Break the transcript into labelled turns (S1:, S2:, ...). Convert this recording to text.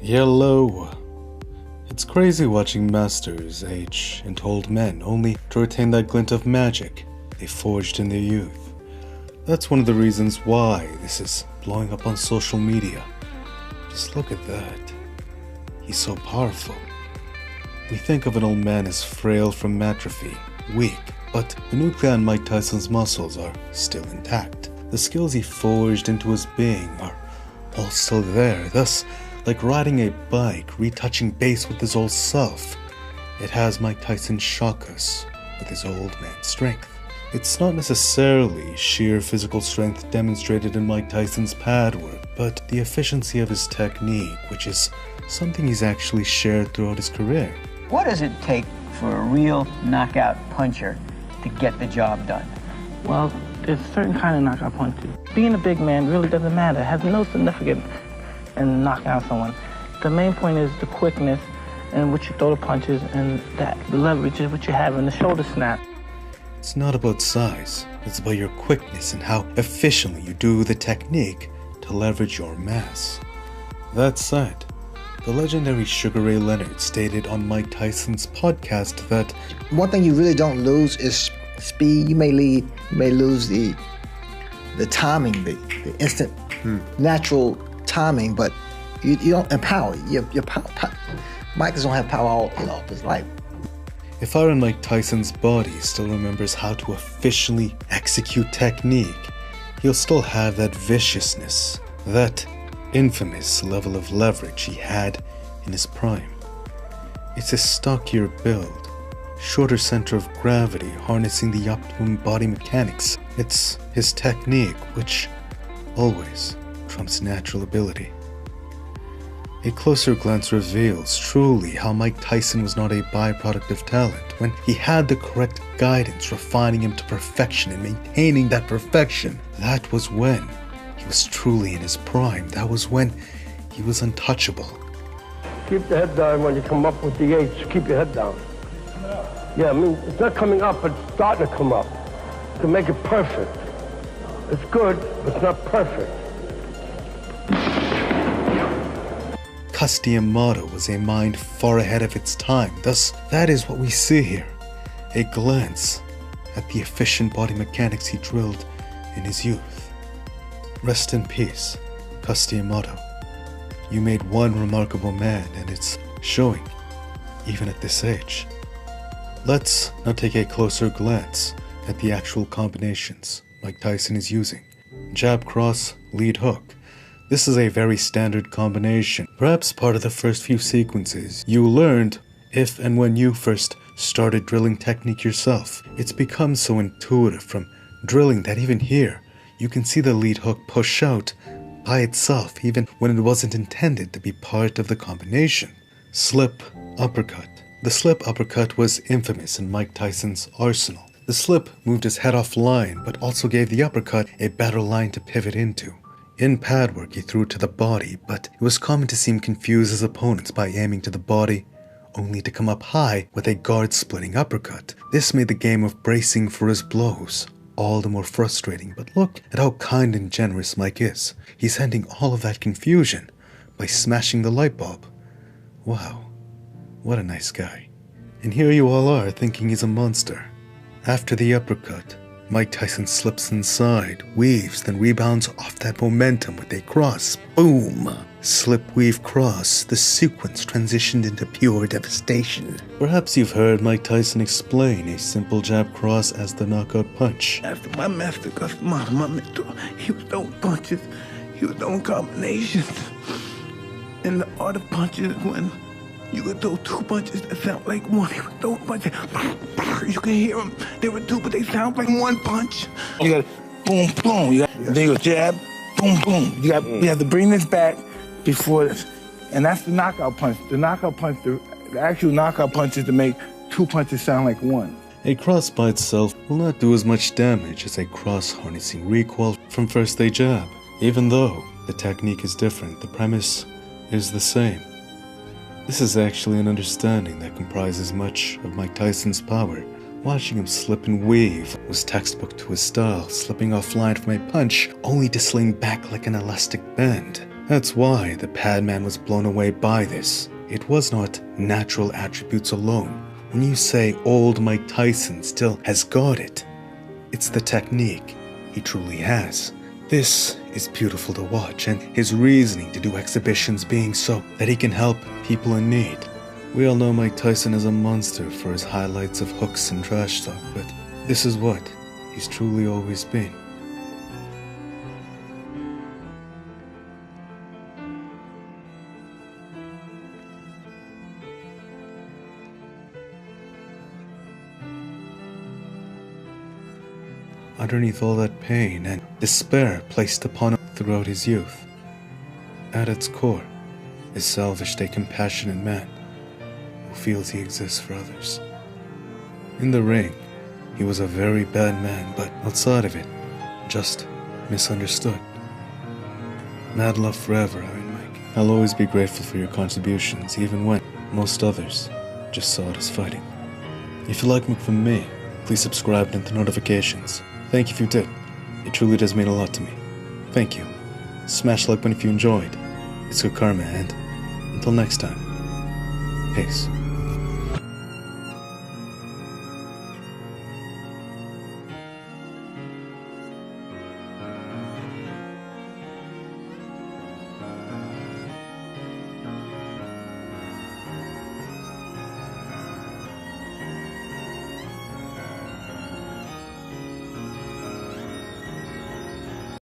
S1: Hello. It's crazy watching masters age into old men only to retain that glint of magic they forged in their youth. That's one of the reasons why this is blowing up on social media. Just look at that. He's so powerful. We think of an old man as frail from atrophy, weak, but the nuclei in Mike Tyson's muscles are still intact. The skills he forged into his being are all still there, thus, like riding a bike, retouching base with his old self. It has Mike Tyson shock us with his old man strength. It's not necessarily sheer physical strength demonstrated in Mike Tyson's pad work, but the efficiency of his technique, which is something he's actually shared throughout his career.
S2: What does it take for a real knockout puncher to get the job done?
S3: Well, there's a certain kind of knockout punches. Being a big man really doesn't matter. It has no significance in knocking out someone. The main point is the quickness and what you throw the punches and the leverage is what you have in the shoulder snap.
S1: It's not about size, it's about your quickness and how efficiently you do the technique to leverage your mass. That said, the legendary Sugar Ray Leonard stated on Mike Tyson's podcast that
S4: one thing you really don't lose is speed. You may lose the timing, the instant natural timing, but you don't empower. Your power. Mike doesn't have power all of his life.
S1: if our Mike Tyson's body still remembers how to efficiently execute technique, he'll still have that viciousness, that infamous level of leverage he had in his prime. It's a stockier build, shorter center of gravity harnessing the optimum body mechanics. It's his technique which always trumps natural ability. A closer glance reveals truly how Mike Tyson was not a byproduct of talent. When he had the correct guidance, refining him to perfection and maintaining that perfection, that was when he was truly in his prime. That was when he was untouchable.
S5: Keep the head down when you come up with the H. Keep your head down. Yeah, I mean, it's not coming up, but it's starting to come up. To make it perfect. It's good, but it's not perfect.
S1: Yamato was a mind far ahead of its time. Thus, that is what we see here. A glance at the efficient body mechanics he drilled in his youth. Rest in peace, Yamato. You made one remarkable man, and it's showing, even at this age. Let's now take a closer glance at the actual combinations Mike Tyson is using. Jab cross, lead hook. This is a very standard combination. Perhaps part of the first few sequences you learned if and when you first started drilling technique yourself. It's become so intuitive from drilling that even here, you can see the lead hook push out by itself even when it wasn't intended to be part of the combination. Slip uppercut. The slip uppercut was infamous in Mike Tyson's arsenal. The slip moved his head offline, but also gave the uppercut a better line to pivot into. In pad work, he threw it to the body, but it was common to see him confuse his opponents by aiming to the body, only to come up high with a guard-splitting uppercut. This made the game of bracing for his blows all the more frustrating, but look at how kind and generous Mike is. He's ending all of that confusion by smashing the light bulb. Wow, what a nice guy. And here you all are thinking he's a monster. After the uppercut, Mike Tyson slips inside, weaves, then rebounds off that momentum with a cross. Boom! Slip, weave, cross. The sequence transitioned into pure devastation. Perhaps you've heard Mike Tyson explain a simple jab cross as the knockout punch.
S6: After my master, my mentor, he was throwing punches, he was throwing combinations. And the art of punches when you could throw two punches that sound like one. He would throw punches. You can hear them. They were two, but they sound like one punch. You got boom, boom. Then you go jab, boom, boom. You have to bring this back before this. And that's the knockout punch. The knockout punch, the actual knockout punch is to make two punches sound like one.
S1: A cross by itself will not do as much damage as a cross harnessing recoil from first a jab. Even though the technique is different, the premise is the same. This is actually an understanding that comprises much of Mike Tyson's power. Watching him slip and weave was textbook to his style, slipping offline from a punch only to sling back like an elastic band. That's why the Padman was blown away by this. It was not natural attributes alone. When you say old Mike Tyson still has got it, it's the technique he truly has. This is beautiful to watch, and his reasoning to do exhibitions being so that he can help people in need. We all know Mike Tyson is a monster for his highlights of hooks and trash talk, but this is what he's truly always been. Underneath all that pain and despair placed upon him throughout his youth, at its core is salvaged a compassionate man who feels he exists for others. In the ring, he was a very bad man, but outside of it, just misunderstood. Mad love forever, Iron Mike. I'll always be grateful for your contributions, even when most others just saw it as fighting. If you like more from me, please subscribe and hit the notifications. Thank you if you did. It truly does mean a lot to me. Thank you. Smash like button if you enjoyed. It's good karma, and until next time, peace.